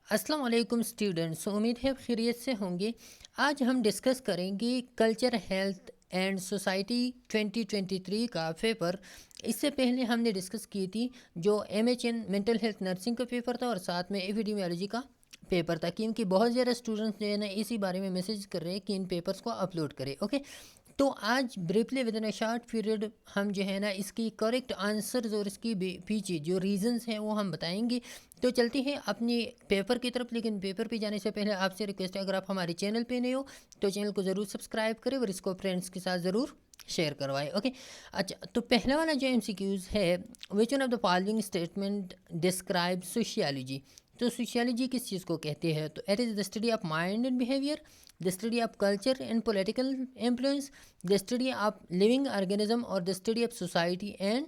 السلام علیکم اسٹوڈنٹس، امید ہے خیریت سے ہوں گے۔ آج ہم ڈسکس کریں گے کلچر، ہیلتھ اینڈ سوسائٹی 2023 کا پیپر۔ اس سے پہلے ہم نے ڈسکس کی تھی جو MHN مینٹل ہیلتھ نرسنگ کا پیپر تھا، اور ساتھ میں ایپیڈیمیالوجی کا پیپر تھا، کیونکہ بہت زیادہ اسٹوڈنٹس جو ہے نا اسی بارے میں میسیج کر رہے ہیں کہ ان پیپرس کو اپلوڈ کرے۔ اوکے، تو آج briefly with in a short period ہم جو ہے نا اس کی کریکٹ آنسرز اور اس کی پیچھے جو ریزنز ہیں وہ ہم بتائیں گے۔ تو چلتے ہیں اپنی پیپر کی طرف، لیکن پیپر پہ جانے سے پہلے آپ سے ریکویسٹ ہے، اگر آپ ہمارے چینل پہ نہیں ہو تو چینل کو ضرور سبسکرائب کریں اور اس کو فرینڈس کے ساتھ ضرور شیئر کروائے۔ اوکے، اچھا، تو پہلا والا جو MCQs ہے، which one of the following statement describe sociology. تو سوشیالوجی کس چیز کو کہتے ہیں؟ تو it is the study of mind and behaviour, the study of culture and political influence, the study of living organism, اور the study of society and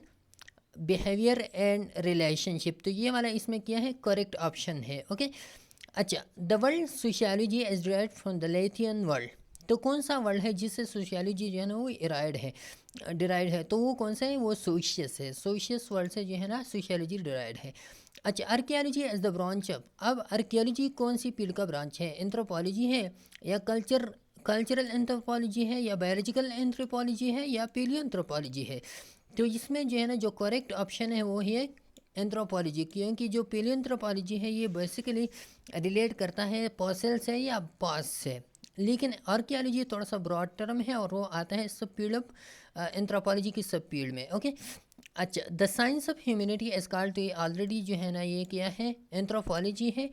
behaviour and relationship. تو یہ والا اس میں کیا ہے؟ کریکٹ آپشن ہے۔ Okay, اچھا، the world sociology is derived from the Latin world. تو کون سا ورلڈ ہے جس سے سوشیالوجی جو ہے نا وہ ڈرائیڈ ہے؟ تو وہ کون سا ہے؟ وہ سوشیس ہے۔ سوشیس ورلڈ سے جو ہے نا سوشیالوجی ڈرائیڈ ہے۔ اچھا، archaeology as the branch of, اب آرکیالوجی کون سی فیلڈ کا برانچ ہے؟ اینتھروپالوجی ہے، یا کلچرل اینتھروپالوجی ہے، یا بایولوجیکل اینتھروپالوجی ہے، یا پیلیو اینتھروپالوجی ہے؟ تو اس میں جو ہے نا جو کریکٹ آپشن ہے وہ ہے اینتھروپالوجی، کیونکہ جو پیلیو اینتھروپالوجی ہے یہ بیسیکلی ریلیٹ کرتا ہے فوسل سے یا پاس سے، لیکن آرکیالوجی تھوڑا سا براڈ ٹرم ہے اور وہ آتا ہے سب فیلڈ آف اینتھروپالوجی کی سب فیلڈ میں۔ اوکے، اچھا، the science of humanity is called, already جو ہے نا یہ کیا ہے؟ اینتھروپالوجی ہے۔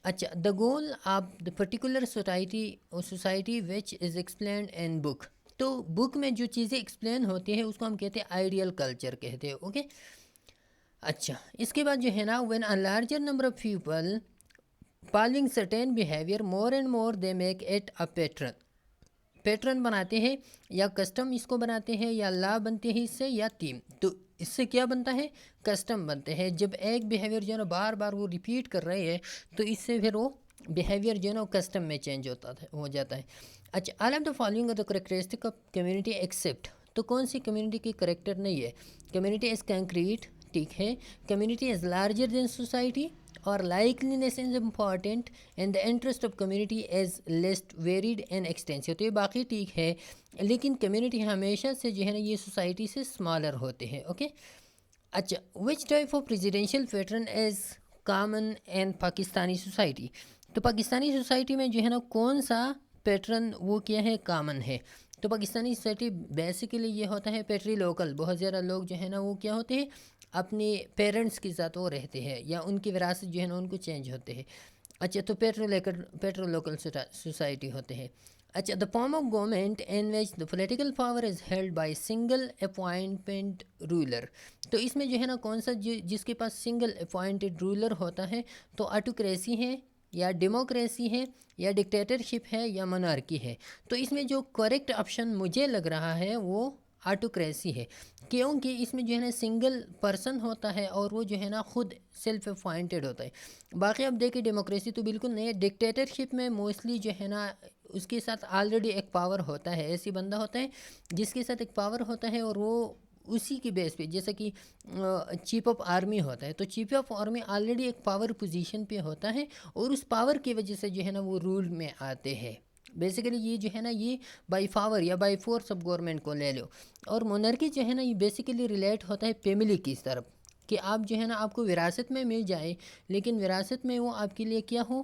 اچھا، the goal of the particular society which is explained in book. تو بک میں جو چیزیں ایکسپلین ہوتی ہیں اس کو ہم کہتے ہیں آئیڈیل کلچر کہتے ہیں۔ اوکے، اچھا، اس کے بعد جو ہے نا when a larger number of people following certain behaviour more and more they make it a pattern بناتے ہیں، یا کسٹم اس کو بناتے ہیں، یا لا بنتے ہیں اس سے، یا تھیم۔ تو اس سے کیا بنتا ہے؟ کسٹم بنتے ہیں۔ جب ایک بیہیویئر جو ہے نا بار بار وہ ریپیٹ کر رہے ہیں تو اس سے پھر وہ بیہیویئر جو ہے نا وہ کسٹم میں چینج ہو جاتا ہے۔ اچھا، all of the following of the characteristic of community accept, تو کون سی کمیونٹی کی کریکٹر نہیں ہے؟ کمیونٹی از کنکریٹ، ٹھیک ہے، community is larger than society, اور likeliness is important, and the interest of community is least varied and extensive. تو یہ باقی ٹھیک ہے، لیکن کمیونٹی ہمیشہ سے جو ہے نا یہ سوسائٹی سے اسمالر ہوتے ہیں۔ اوکے، اچھا، which type of residential pattern is common in Pakistani society? تو پاکستانی سوسائٹی میں جو ہے نا کون سا پیٹرن وہ کیا ہے؟ کامن ہے۔ تو پاکستانی سوسائٹی بیسیکلی یہ ہوتا ہے پیٹری لوکل، بہت زیادہ لوگ جو ہے نا وہ کیا ہوتے ہیں؟ اپنے پیرنٹس کے ساتھ وہ رہتے ہیں، یا ان کی وراثت جو ہے نا ان کو چینج ہوتے ہیں۔ اچھا، تو پیٹرو لوکل سوسائٹی ہوتے ہیں۔ اچھا، the form of government in which the political power is held by single appointment ruler. تو اس میں جو ہے نا کون سا جس کے پاس سنگل اپوائنٹڈ رولر ہوتا ہے؟ تو آٹوکریسی ہے، یا ڈیموکریسی ہے، یا ڈکٹیٹرشپ ہے، یا monarchy ہے؟ تو اس میں جو کریکٹ آپشن مجھے لگ رہا ہے وہ آٹوکریسی ہے، کیونکہ اس میں جو ہے نا سنگل پرسن ہوتا ہے اور وہ جو ہے نا خود سیلف اپوائنٹڈ ہوتا ہے۔ باقی اب دیکھیں ڈیموکریسی تو بالکل نہیں ہے۔ ڈکٹیٹرشپ میں موسٹلی جو ہے نا اس کے ساتھ آلریڈی ایک پاور ہوتا ہے، ایسی بندہ ہوتا ہے جس کے ساتھ ایک پاور ہوتا ہے، اور وہ اسی کی بیس پہ، جیسا کہ چیف آف آرمی ہوتا ہے، تو چیف آف آرمی آلریڈی ایک پاور پوزیشن پہ ہوتا ہے، اور اس پاور کی وجہ سے جو ہے نا وہ رول میں آتے ہیں۔ بیسیکلی یہ جو ہے نا یہ بائی پاور یا بائی فورس آف گورنمنٹ کو لے لو۔ اور مونرکی جو ہے نا یہ بیسیکلی ریلیٹ ہوتا ہے فیملی کی طرف، کہ آپ جو ہے نا آپ کو وراثت میں مل جائے، لیکن وراثت میں وہ آپ کے لیے کیا ہو؟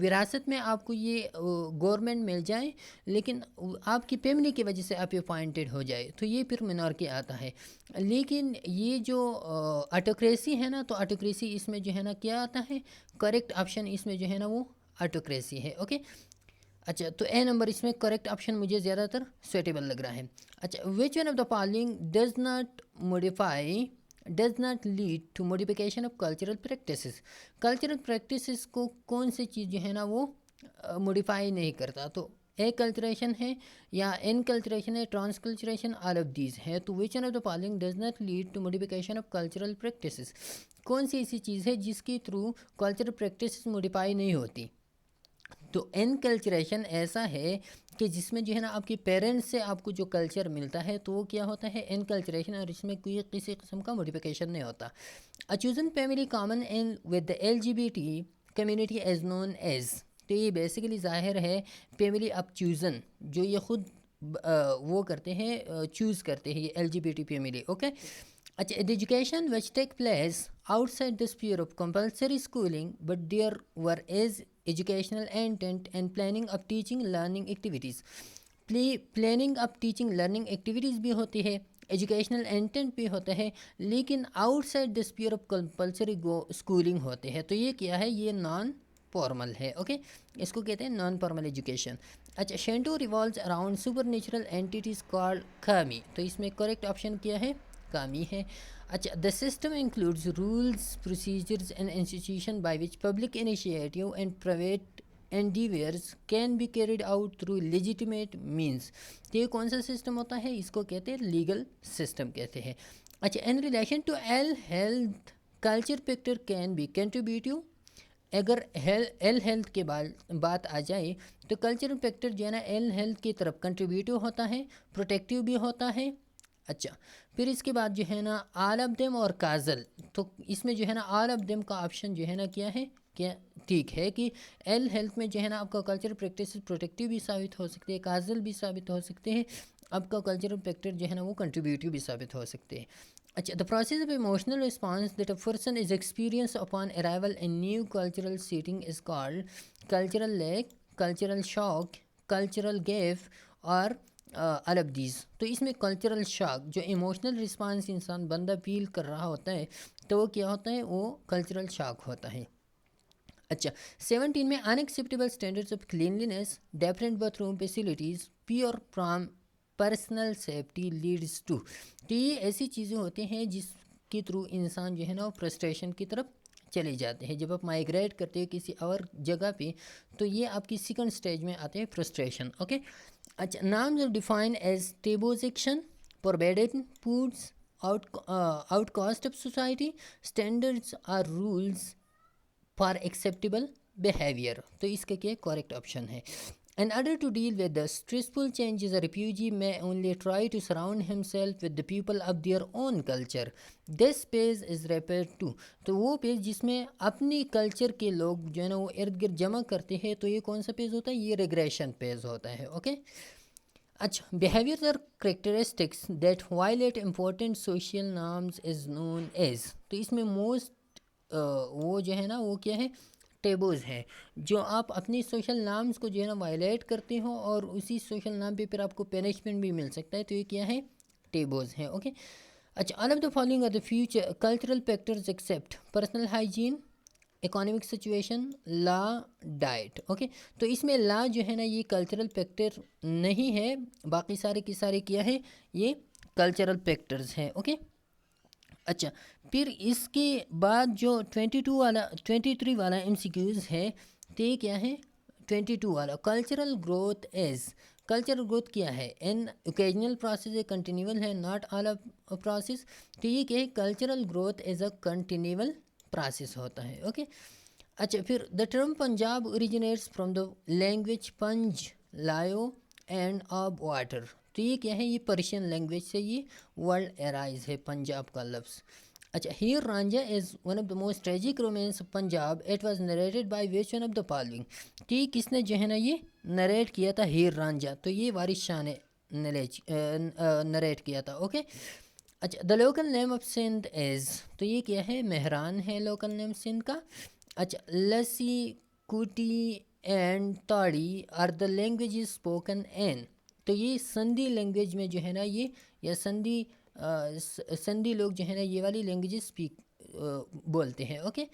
وراثت میں آپ کو یہ گورنمنٹ مل جائے، لیکن آپ کی فیملی کی وجہ سے آپ اپوائنٹڈ ہو جائے، تو یہ پھر منارکی آتا ہے۔ لیکن یہ جو آٹوکریسی ہے نا، تو آٹوکریسی اس میں جو ہے نا کیا آتا ہے؟ کریکٹ آپشن اس میں جو ہے نا وہ آٹوکریسی ہے۔ اوکے، اچھا، تو اے نمبر اس میں کریکٹ آپشن مجھے زیادہ تر سویٹیبل لگ رہا ہے۔ اچھا، which one of the following does not lead to modification of cultural practices? Cultural practices کو کون سی چیز جو ہے نا وہ موڈیفائی نہیں کرتا؟ تو اے کلچریشن ہے، یا ان کلچریشن ہے، transculturation, all of these ہے۔ تو which one of the following does not lead to modification of cultural practices? کون سی ایسی چیز ہے جس کے تھرو کلچرل پریکٹسز موڈیفائی نہیں ہوتی؟ تو انکلچریشن ایسا ہے کہ جس میں جو ہے نا آپ کے پیرنٹس سے آپ کو جو کلچر ملتا ہے تو وہ کیا ہوتا ہے؟ انکلچریشن، اور اس میں کوئی کسی قسم کا موڈیفیکیشن نہیں ہوتا۔ A chosen family common in with the LGBT community as known as. تو یہ بیسیکلی ظاہر ہے فیملی اپ چوزن جو یہ خود وہ کرتے ہیں چوز کرتے ہیں یہ LGBT فیملی. اوکے اچھا the education which take place outside the sphere of compulsory schooling but there were as educational intent and planning of teaching learning activities. Planning اب ٹیچنگ لرننگ ایکٹیویٹیز بھی ہوتی ہے, educational intent بھی ہوتا ہے, لیکن outside the sphere of compulsory schooling ہوتے ہیں. تو یہ کیا ہے, یہ نان فارمل ہے. اوکے اس کو کہتے ہیں نان فارمل ایجوکیشن. اچھا Shinto revolves around supernatural entities called kami. تو اس میں کریکٹ آپشن کیا ہے, کامی ہے. اچھا the system includes rules procedures and institution by which public initiative and private endeavors can be carried out through legitimate means. تو یہ کون سا سسٹم ہوتا ہے, اس کو کہتے ہیں لیگل سسٹم کہتے ہیں. اچھا in relation to ill health culture factor can be contributive. اگر ایل ہیلتھ کے بات آ جائے تو کلچرل فیکٹر جو ہے نا ایل ہیلتھ کی طرف کنٹریبیوٹیو ہوتا ہے, پروٹیکٹیو بھی ہوتا ہے. اچھا پھر اس کے بعد جو ہے نا آل آف دیم اور کازل. تو اس میں جو ہے نا آل آف دیم کا آپشن جو ہے نا کیا ہے, کیا ٹھیک ہے کہ ایل ہیلتھ میں جو ہے نا آپ کا کلچرل پریکٹس پروٹیکٹیو بھی ثابت ہو سکتے ہیں, کازل بھی ثابت ہو سکتے ہیں, آپ کا کلچرل فیکٹر جو ہے نا وہ کنٹریبیوٹیو بھی ثابت ہو سکتے ہیں. اچھا the process of emotional response that a person is experience upon arrival in new cultural setting is called cultural lag, cultural shock, cultural gap اور all of these. تو اس میں کلچرل شاک جو ایموشنل رسپانس انسان بندہ فیل کر رہا ہوتا ہے تو وہ کیا ہوتا ہے, وہ کلچرل شاک ہوتا ہے. اچھا 17 میں unacceptable standards of cleanliness, different bathroom facilities, poor from personal safety leads to. تو یہ ایسی چیزیں ہوتی ہیں جس کے تھرو انسان جو ہے نا وہ فرسٹریشن کی طرف چلے جاتے ہیں. جب آپ مائگریٹ کرتے ہیں کسی اور جگہ پہ تو یہ آپ کی سیکنڈ اسٹیج میں آتے ہیں فرسٹریشن. اوکے اچھا norms of define as taboos action, forbidden foods, outcast of society, standards اور رولز فار ایکسیپٹیبل بیہیویئر. تو اس کا کیا کریکٹ آپشن ہے. In order to deal with the stressful changes, a refugee may only try to surround himself with the people of their own culture. This phase is referred to. تو وہ page جس میں اپنی culture کے لوگ جو ہے نا وہ ارد گرد جمع کرتے ہیں, تو یہ کون سا پیج ہوتا ہے, یہ ریگریشن پیج ہوتا ہے. اوکے اچھا بیہیویئرز اور characteristics that violate important social norms is known as. تو اس میں موسٹ وہ جو ہے نا وہ کیا ہے, ٹیبوز ہیں جو آپ اپنی سوشل نارمز کو جو ہے نا وائلیٹ کرتے ہو اور اسی سوشل نارم پہ پھر آپ کو پینشمنٹ بھی مل سکتا ہے. تو یہ کیا ہے, ٹیبوز ہیں. اوکے اچھا all of the following are the future cultural factors except personal hygiene, economic situation, law, diet. Okay تو اس میں لا جو ہے نا یہ کلچرل فیکٹر نہیں ہے, باقی سارے کے سارے کیا ہے, یہ کلچرل فیکٹرز ہیں. اوکے اچھا پھر اس کے بعد جو 23 والا ایم سی کیوز ہے, تو یہ کیا ہے 22 والا cultural growth as. Cultural growth کیا ہے, این اوکیجنل پروسیس ہے, کنٹینیول ہے, ناٹ آل آف پروسیس. تو یہ کیا ہے, cultural growth as a continual process ہوتا ہے. اوکے اچھا پھر the term Punjab originates from the language پنج, لایو اینڈ آب واٹر. تو یہ کیا ہے, یہ پرشین لینگویج سے یہ ورڈ ارائز ہے پنجاب کا لفظ. اچھا Heer Ranjha is one of the most tragic romance of Punjab, it was narrated by which one of the following. تو یہ کس نے جو ہے نا یہ نریٹ کیا تھا, ہیر رانجھا. تو یہ وارث شاہ نے نریٹ کیا تھا. اوکے اچھا the local name of Sindh as. تو یہ کیا ہے, مہران ہے لوکل نیم سندھ کا. اچھا Lasi, Koti and Tari are the language spoken in. تو یہ سندھی لینگویج میں جو ہے نا یہ یا سندھی لوگ جو ہے نا یہ والی لینگویج بولتے ہیں. اوکے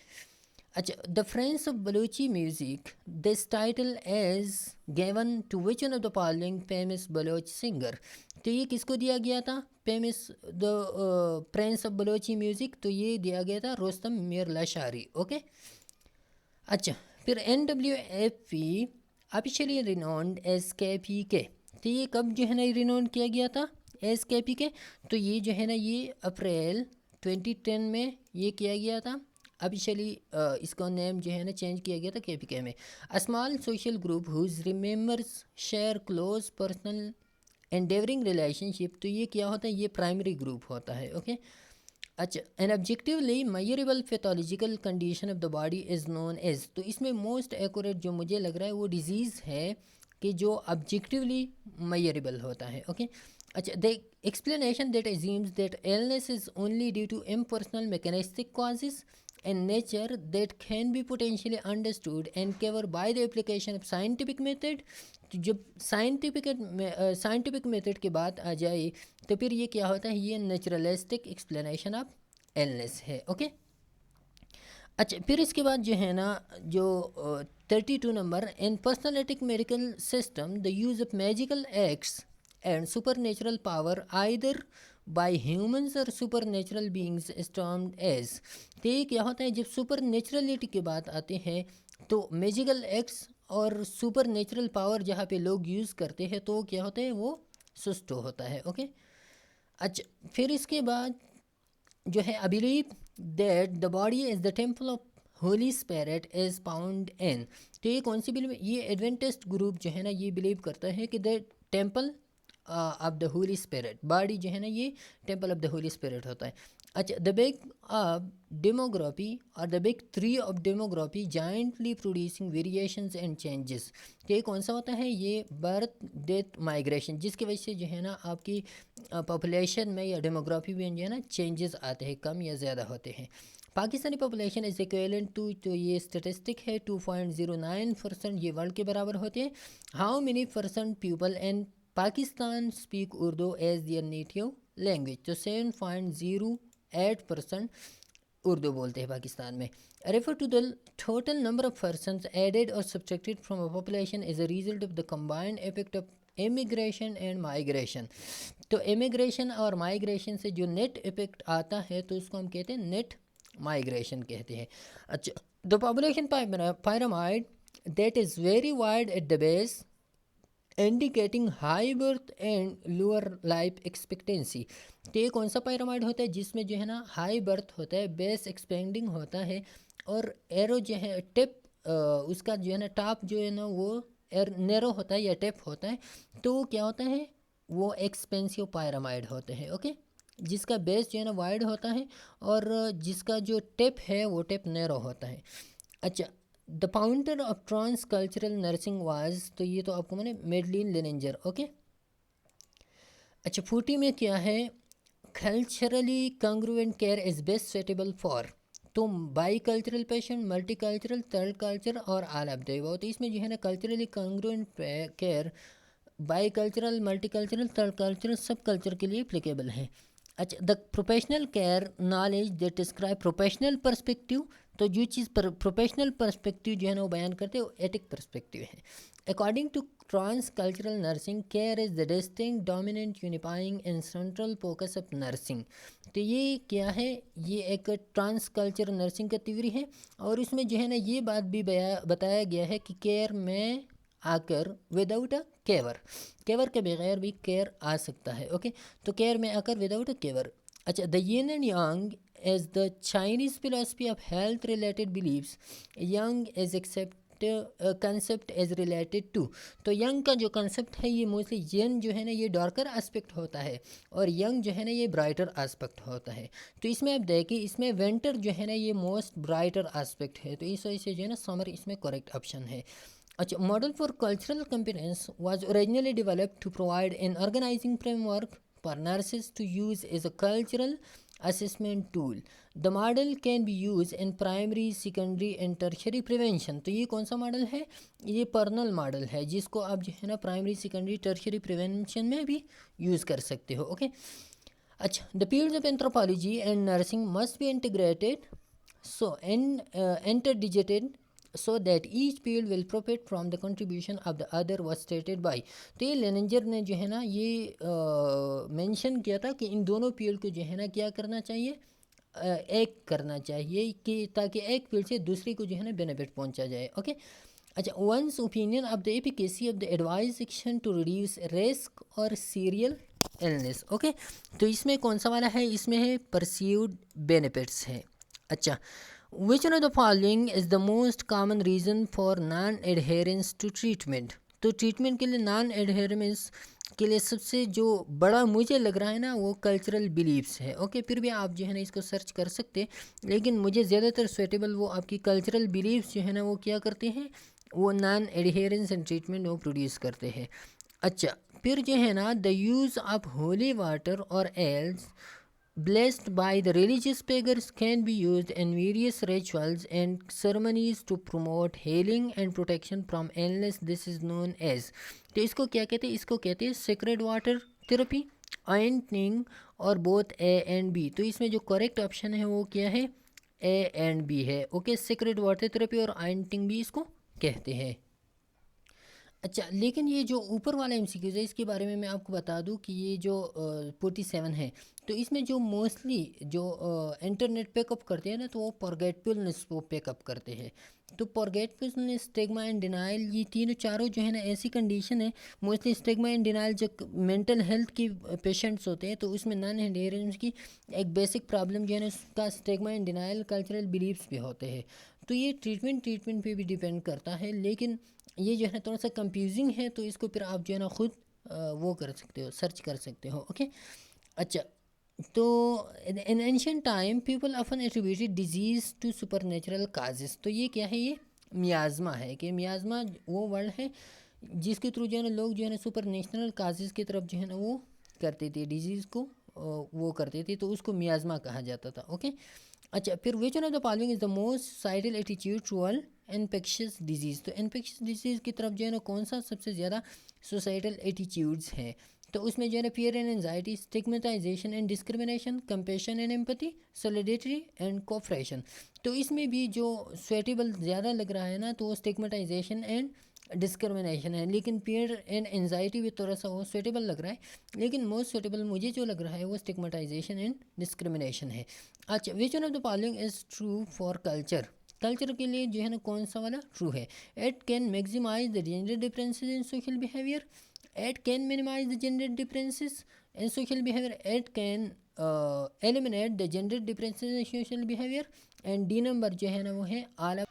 اچھا the prince of Balochi music, this title is given to which one of the following famous Baloch singer. تو یہ کس کو دیا گیا تھا, famous the prince of Balochi music, تو یہ دیا گیا تھا رستم میر لاشاری. اوکے اچھا پھر NWFP officially renowned as KPK. تو یہ کب جو ہے نا رینونڈ کیا گیا تھا ایز KPK. تو یہ جو ہے نا یہ اپریل 2010 میں یہ کیا گیا تھا آفیشیلی. اس کا نیم جو ہے نا چینج کیا گیا تھا KPK میں. Small social group whose members share close personal enduring relationship. تو یہ کیا ہوتا ہے, یہ پرائمری گروپ ہوتا ہے. اوکے اچھا an objectively measurable pathological condition of the body is known as, تو اس میں موسٹ ایکوریٹ جو مجھے لگ رہا ہے وہ ڈیزیز ہے کہ جو آبجیکٹیولی میئریبل ہوتا ہے. اوکے اچھا the explanation that assumes that illness is only due to impersonal mechanistic causes in nature that can be potentially understood and covered by the application of scientific method. تو جب scientific method کی بات آ جائے تو پھر یہ کیا ہوتا ہے، یہ نیچرلسٹک ایکسپلینیشن آف ایلنس ہے. اوکے اچھا پھر اس کے بعد جو ہے نا جو 32 number in personalistic medical system the use of magical acts and supernatural power either by humans اور supernatural beings is termed as. تو یہ کیا ہوتا ہے جب سپر نیچرلٹی کی بات آتے ہیں تو میجیکل ایکٹس اور سپر نیچرل پاور جہاں پہ لوگ یوز کرتے ہیں تو کیا ہوتا ہے وہ سسٹو ہوتا ہے. اوکے اچھا پھر اس کے بعد جو ہے I believe that the body is the temple of Holy Spirit is found in. تو یہ کون سی بلیو، یہ ایڈوینٹسٹ گروپ جو ہے نا یہ بلیو کرتا ہے کہ the temple of the holy spirit, body جو ہے نا یہ temple of the holy spirit ہوتا ہے. اچھا دا بگ آف ڈیموگرافی اور the big three of demography jointly producing variations and changes. تو یہ کون سا ہوتا ہے، یہ برتھ ڈیتھ مائگریشن، جس کی وجہ سے جو ہے نا آپ کی پاپولیشن میں یا ڈیموگرافی میں جو ہے نا چینجز آتے ہیں، کم یا زیادہ ہوتے ہیں. Pakistani population is equivalent to, تو یہ اسٹیٹسٹک ہے 2.09%، یہ ورلڈ کے برابر ہوتے ہیں. How many percent people in Pakistan speak Urdu as their native language, تو 7.08% اردو بولتے ہیں پاکستان میں. Refer to the total number of persons added اور subtracted from a population as a result of the combined effect of immigration and migration. تو immigration اور migration سے جو net effect آتا ہے تو اس کو ہم کہتے ہیں نیٹ مائگریشن کہتے ہیں. اچھا the population pyramid that is very wide at the base indicating high birth and lower life expectancy. تو یہ کون سا پیرامائڈ ہوتا ہے جس میں جو ہے نا ہائی برتھ ہوتا ہے، بیس ایکسپینڈنگ ہوتا ہے، اور ایرو جو ہے ٹپ اس کا جو ہے نا ٹاپ جو ہے نا وہ نیرو ہوتا ہے یا ٹپ ہوتا ہے، تو وہ کیا ہوتا ہے وہ ایکسپینسیو پیرامائڈ ہوتے ہیں. اوکے جس کا بیس جو ہے نا وائڈ ہوتا ہے اور جس کا جو ٹپ ہے وہ ٹپ نیرو ہوتا ہے. اچھا the founder of transcultural nursing was, تو یہ تو آپ کو میں نے میڈلین لیننجر. اوکے اچھا 40 میں کیا ہے، culturally congruent care is best suitable for, تو bicultural patient, multicultural, third culture اور آل آف دی ابو. تو اس میں جو ہے نا culturally congruent care bicultural, multicultural, third cultural سب کلچر کے لیے اپلیکیبل ہیں. اچھا the professional care knowledge that describe professional perspective, تو جو چیز پروفیشنل پرسپیکٹیو جو ہے نا وہ بیان کرتے ہیں وہ ایتھک پرسپیکٹیو ہے. According to transcultural nursing care is the distinct dominant unifying and central focus of nursing. تو یہ کیا ہے، یہ ایک ٹرانس کلچر نرسنگ کا تیوری ہے، اور اس میں جو ہے نا یہ بات بھی بتایا گیا ہے کہ کیئر میں آ کر وداؤٹ اے کیور کے بغیر بھی کیئر آ سکتا ہے. اوکے تو کیئر میں آ کر وداؤٹ اے کیور. اچھا the yin and yang is the Chinese philosophy of health related beliefs, yang is accept concept is related to. تو ینگ کا جو کنسیپٹ ہے یہ موسٹلی ین جو ہے نا یہ ڈارکر آسپیکٹ ہوتا ہے اور ینگ جو ہے نا یہ برائٹر آسپیکٹ ہوتا ہے. تو اس میں آپ دیکھیں اس میں ونٹر جو ہے نا یہ موسٹ برائٹر آسپیکٹ ہے، تو اس وجہ سے جو ہے نا سمر اس میں کریکٹ آپشن ہے. اچھا model for cultural competence was originally developed to provide an organising framework for nurses to use as a cultural assessment tool. The model can be used in primary, secondary and tertiary prevention. تو یہ کون سا model ہے، یہ پرنل model ہے جس کو آپ جو ہے نا پرائمری، سیکنڈری، ٹرشری پریونشن میں بھی یوز کر سکتے ہو. اوکے اچھا the fields of anthropology and nursing must be integrated so interdicted so that each field will profit from the contribution of the other was stated by. تو یہ Leininger نے جو ہے نا یہ مینشن کیا تھا کہ ان دونوں فیلڈ کو جو ہے نا کیا کرنا چاہیے، ایک کرنا چاہیے کہ تاکہ ایک فیلڈ سے دوسری کو جو ہے نا بینیفٹ پہنچا جائے. اوکے اچھا once opinion of the efficacy of the advise action to reduce risk اور سیریل ایلنس. اوکے تو اس میں کون سا والا ہے، اس میں ہے پرسیوڈ بینیفٹس ہے. اچھا which one of the following is the most common reason for non-adherence to treatment. تو ٹریٹمنٹ کے لیے نان ایڈہرنس کے لیے سب سے جو بڑا مجھے لگ رہا ہے نا وہ کلچرل بلیفس ہے. اوکے, پھر بھی آپ جو ہے نا اس کو سرچ کر سکتے, لیکن مجھے زیادہ تر سویٹیبل وہ آپ کی کلچرل بلیفس جو ہے نا وہ کیا کرتے ہیں, وہ نان ایڈہیرنس اینڈ ٹریٹمنٹ وہ پروڈیوس کرتے ہیں. اچھا, پھر جو ہے نا دا یوز آف ہولی واٹر اور else blessed by the religious figures can be used in various rituals and ceremonies to promote healing and protection from illness. This is known as, تو اس کو کیا کہتے ہیں, اس کو کہتے ہیں سیکریڈ واٹر تھراپی, آئنٹنگ اور بوتھ اے اینڈ بی. تو اس میں جو کریکٹ آپشن ہے وہ کیا ہے, اے اینڈ بی ہے. اوکے, سیکریڈ واٹر تھراپی اور آئنٹنگ بھی اس کو کہتے ہیں. اچھا, لیکن یہ جو اوپر والا ایم سی کیوز ہے اس کے بارے میں آپ کو بتا دوں کہ یہ جو 47 ہے, تو اس میں جو موسٹلی جو انٹرنیٹ پیک اپ کرتے ہیں نا, تو وہ پرگیٹفلنس وہ پیک اپ کرتے ہیں. تو پرگیٹفلنس, اسٹگما اینڈ ڈینائل, یہ تینوں چاروں جو ہے نا ایسی کنڈیشن ہے. موسٹلی اسٹگما اینڈ ڈینائل جو مینٹل ہیلتھ کی پیشنٹس ہوتے ہیں, تو اس میں نان ایڈہیرنس کی ایک بیسک پرابلم جو ہے نا اس کا stigma and denial cultural beliefs بھی ہوتے ہیں. تو یہ ٹریٹمنٹ پہ بھی ڈیپینڈ کرتا ہے, لیکن یہ جو ہے نا تھوڑا سا کنفیوزنگ ہے, تو اس کو پھر آپ جو ہے نا خود وہ کر سکتے ہو, سرچ کر سکتے ہو. اوکے, اچھا, تو in ancient time people often attributed disease to supernatural causes. تو یہ کیا ہے, یہ میازما ہے, کہ میازما وہ ورڈ ہے جس کے تھرو جو ہے نا لوگ جو ہے نا سپر نیچرل کازز کی طرف جو ہے نا وہ کرتے تھے, ڈیزیز کو وہ کرتے تھے, تو اس کو میازما کہا جاتا تھا. اوکے, اچھا, پھر وچ one of the following is the most societal attitude toward infectious disease. تو انفیکشس ڈیزیز کی طرف جو ہے نا کون سا سب سے زیادہ سوسائٹل ایٹیٹیوڈس ہیں, تو اس میں جو ہے نا fear and anxiety, stigmatization and discrimination, compassion and empathy, solidarity and cooperation. تو اس میں بھی جو سویٹیبل زیادہ لگ رہا ہے نا, تو وہ اسٹگمیٹائزیشن اینڈ ڈسکرمنیشن ہے, لیکن فیئر اینڈ انزائٹی بھی تھوڑا سا وہ سویٹیبل لگ رہا ہے, لیکن موسٹ سویٹیبل مجھے جو لگ رہا ہے وہ اسٹگمیٹائزیشن اینڈ ڈسکرمنیشن ہے. اچھا, which one of the following is true for culture. Culture کے لیے جو ہے نا کون سا والا ٹرو ہے, it can maximise the gender differences in social behaviour, it can minimise the gender differences in social behaviour, it can eliminate the gender differences in social behaviour, and D number جو ہے نا وہ ہے all of.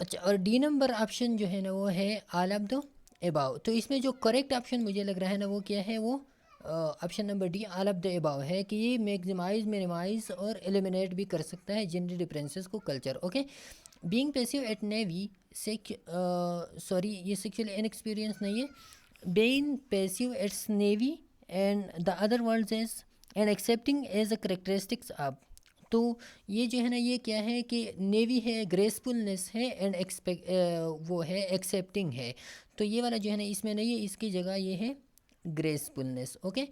اچھا, اور D number option جو ہے نا وہ ہے آل آف دا اباؤ. تو اس میں جو کریکٹ آپشن مجھے لگ رہا ہے نا وہ کیا ہے, وہ option number D all of the above ہے, کہ یہ میگزیمائز, منیمائز اور ایلیمنیٹ بھی کر سکتا ہے جینڈر ڈفرینسز کو culture. Okay, being passive at navy sorry یہ سیکچولی ان ایکسپیرینس نہیں ہے, being passive its navy and the other words as and accepting as a characteristics of. تو یہ جو ہے نا یہ کیا ہے کہ نیوی ہے, گریسفلنس ہے, اینڈ وہ ہے ایکسیپٹنگ ہے. تو یہ والا جو ہے نا اس میں نہیں ہے, اس کی جگہ یہ ہے گریسفلنس. اوکے,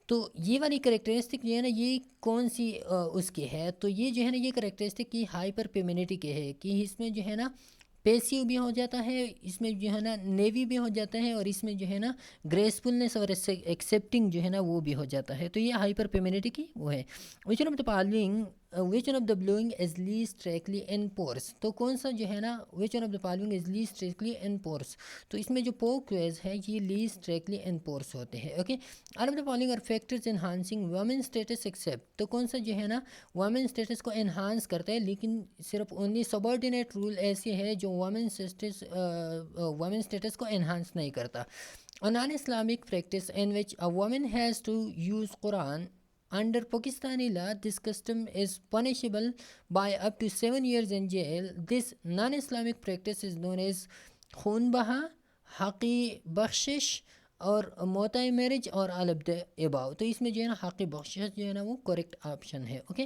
تو یہ والی کریکٹرسٹک جو ہے نا یہ کون سی اس کی ہے, تو یہ جو ہے نا یہ کریکٹرسٹک کی ہائپر فیمینٹی کے ہے, کہ اس میں جو ہے نا پیسیو بھی ہو جاتا ہے, اس میں جو ہے نا نیوی بھی ہو جاتا ہے, اور اس میں جو ہے نا گریسفلنس اور ایکسیپٹنگ جو ہے نا وہ بھی ہو جاتا ہے. تو یہ ہائپر فیمینٹی کی وہ ہے. Which one of the following which one of the following is least strictly enforced. تو کون سا جو ہے نا which one of the following is least strictly enforced. تو اس میں جو پوک ویز ہے یہ لیسٹ ٹریکلی ان پورس ہوتے ہیں. Okay, all of the following are factors enhancing women status except. تو کون سا جو ہے نا وومن اسٹیٹس کو انہانس کرتا ہے, لیکن صرف اونلی سبارڈینیٹ رول ایسے ہے جو وومن اسٹیٹس کو انہانس نہیں کرتا. A non-Islamic practice in which a woman has to use Quran under Pakistani law, this custom is punishable by up to 7 years in jail. This non-Islamic practice is known as خون بہا, حقی بخشش اور موتائی marriage اور all of the above. تو اس میں جو ہے نا حقی بخشش جو ہے نا وہ کریکٹ آپشن ہے. اوکے,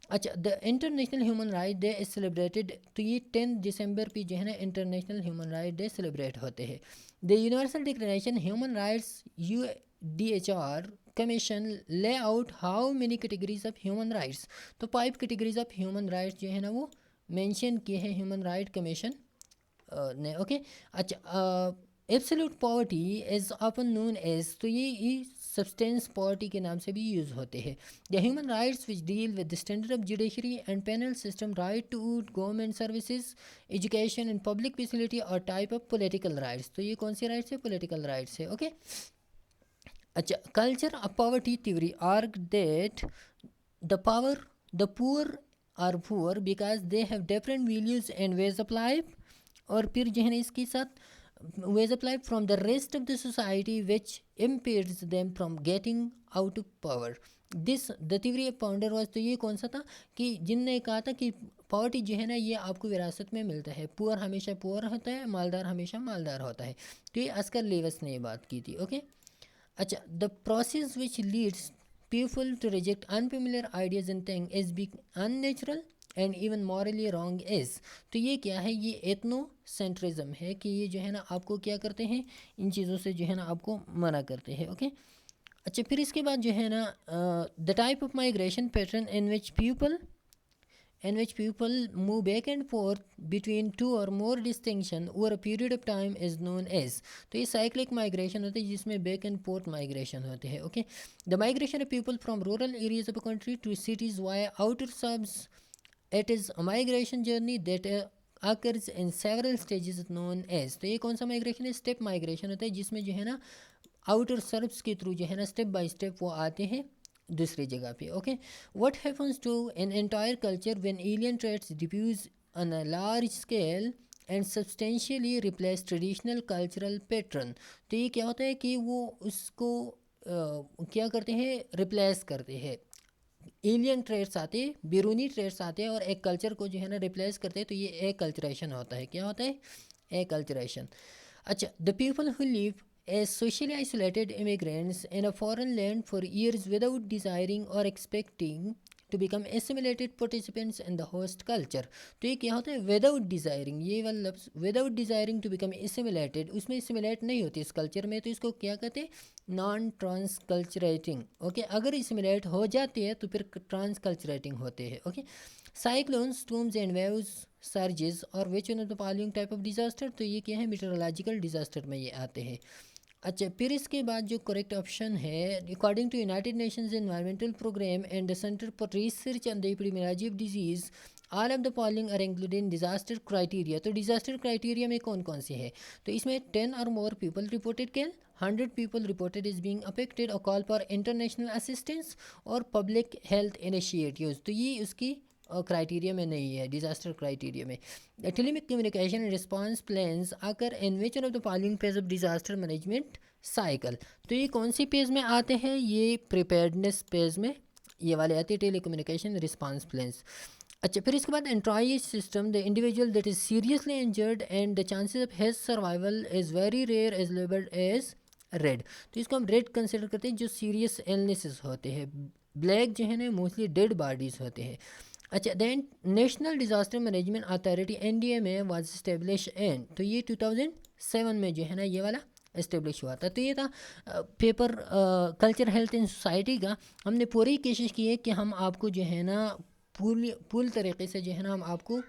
اچھا, the international human right day is celebrated. تو یہ 10 دسمبر پہ جو ہے نا international human right day celebrate ہوتے ہیں. The universal declaration human rights UDHR commission lay out how many categories of human rights. تو 5 کیٹیگریز آف ہیومن رائٹس جو ہے نا وہ مینشن کیے ہیں ہیومن رائٹ کمیشن نے. اوکے, اچھا, absolute poverty is often known as. تو یہ سبسٹینس پاورٹی کے نام سے بھی یوز ہوتے ہیں. The human rights which deal with the standard of judiciary and penal system, right to government services, education and public facility اور ٹائپ آف پولیٹیکل رائٹس. تو یہ کون سی رائٹس ہے, پولیٹیکل رائٹس ہے. اوکے, اچھا, culture of poverty theory argue that the poor are poor because they have different values and ways of life. اور پھر جو ہے نا اس کے ساتھ ways applied from the rest of the society which impedes them from getting out of power. This the theory of founder was, تو یہ کون سا تھا کہ جن نے کہا تھا کہ پاورٹی جو ہے نا یہ آپ کو وراثت میں ملتا ہے، پور ہمیشہ پور ہوتا ہے، مالدار ہمیشہ مالدار ہوتا ہے. تو یہ اسکر لیوس نے یہ بات کی تھی. اوکے اچھا، the process which leads people to reject unfamiliar ideas and things as being unnatural and even morally wrong is. تو یہ کیا ہے؟ یہ ایتھنو سینٹرزم ہے کہ یہ جو ہے نا آپ کو کیا کرتے ہیں، ان چیزوں سے جو ہے نا آپ کو منع کرتے ہیں. اوکے اچھا، پھر اس کے بعد جو ہے نا the type of migration pattern in which people move back and forth between two اور more distinction over a period of time is known as. تو یہ سائیکلک مائگریشن ہوتی ہے جس میں بیک اینڈ فورتھ مائگریشن ہوتے ہیں. Okay the migration of people from rural areas of a country to cities via outer subs. It is a migration journey that occurs in several stages known as. تو یہ کون سا migration ہے؟ Step migration ہوتا ہے جس میں جو ہے نا آؤٹر سربس کے تھرو جو ہے نا اسٹیپ بائی اسٹیپ وہ آتے ہیں دوسری جگہ پہ. Okay what happens to an entire culture when alien traits diffuse on a large scale and substantially replace traditional cultural pattern. تو یہ کیا ہوتا ہے کہ وہ اس کو کیا کرتے ہیں؟ ریپلیس کرتے ہیں. ایلین ٹریٹس آتے ہیں، بیرونی ٹریٹس آتے ہیں اور ایک کلچر کو جو ہے نا ریپلیس کرتے ہیں. تو یہ ایک کلچریشن ہوتا ہے. کیا ہوتا ہے؟ Acculturation. اچھا، the people who live as socially isolated immigrants in a foreign land for years without desiring اور expecting to become assimilated participants in the host culture. تو یہ کیا ہوتا ہے؟ Without desiring. یہ والا لفظ without desiring to become assimilated, اس میں اسیمیلیٹ نہیں ہوتی اس کلچر میں، تو اس کو کیا کہتے ہیں؟ نان ٹرانس کلچریٹنگ. اوکے اگر اسیمیلیٹ ہو جاتی ہے تو پھر ٹرانس کلچریٹنگ ہوتے ہیں. Okay cyclones, storms and waves, surges اور which one of the following type of disaster. تو یہ کیا ہے؟ میٹرولوجیکل ڈیزاسٹر میں یہ آتے ہیں. اچھا، پھر اس کے بعد جو کریکٹ آپشن ہے according to United Nations environmental programme and the centre for research on the epidemiology of diseases, all of the following are included in disaster criteria. تو ڈیزاسٹر کرائٹیریا میں کون کون سے ہے؟ تو اس میں 10 اور مور پیپل رپورٹڈ کل، 100 people reported as being affected, or call for international assistance اور public health initiatives. تو یہ اس کی کرائٹیریا میں نہیں ہے ڈیزاسٹر کرائٹیریا میں. Telematic communication and response plans occur in which of the following phase of disaster management cycle. تو یہ کون سی پیز میں آتے ہیں؟ یہ پریپیئرڈنس پیز میں یہ والے آتے ہیں، ٹیلی کمیونیکیشن رسپانس پلانس. اچھا، پھر اس کے بعد in triage system, the individual that is seriously injured and the chances of his survival is very rare is labelled as red. تو اس کو ہم ریڈ کنسیڈر کرتے ہیں جو سیریس ایلنیسز ہوتے ہیں. بلیک جو ہے نا موسٹلی ڈیڈ باڈیز ہوتے ہیں. اچھا، then National Disaster Management Authority NDMA was establish and. تو یہ 2007 میں جو ہے نا یہ والا اسٹیبلش ہوا تھا. تو یہ تھا paper culture health in society کا. ہم نے پوری کوشش کی ہے کہ ہم آپ کو جو ہے نا پول طریقے سے جو ہے نا ہم آپ کو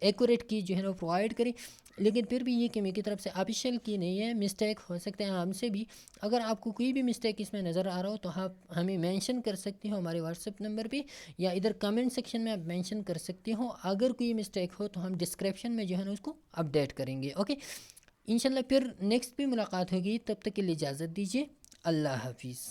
ایکوریٹ کی جو ہے نا پرووائڈ کریں، لیکن پھر بھی یہ کہ میری طرف سے آفیشیل کی نہیں ہے. مسٹیک ہو سکتے ہیں ہم سے بھی. اگر آپ کو کوئی بھی مسٹیک اس میں نظر آ رہا ہو تو آپ ہمیں مینشن کر سکتے ہو ہمارے واٹس ایپ نمبر پہ، یا ادھر کمنٹ سیکشن میں آپ مینشن کر سکتے ہو. اگر کوئی مسٹیک ہو تو ہم ڈسکرپشن میں جو ہے نا اس کو اپڈیٹ کریں گے. اوکے انشاءاللہ پھر نیکسٹ بھی ملاقات ہوگی. تب تک کے لیے اجازت دیجیے. اللہ حافظ.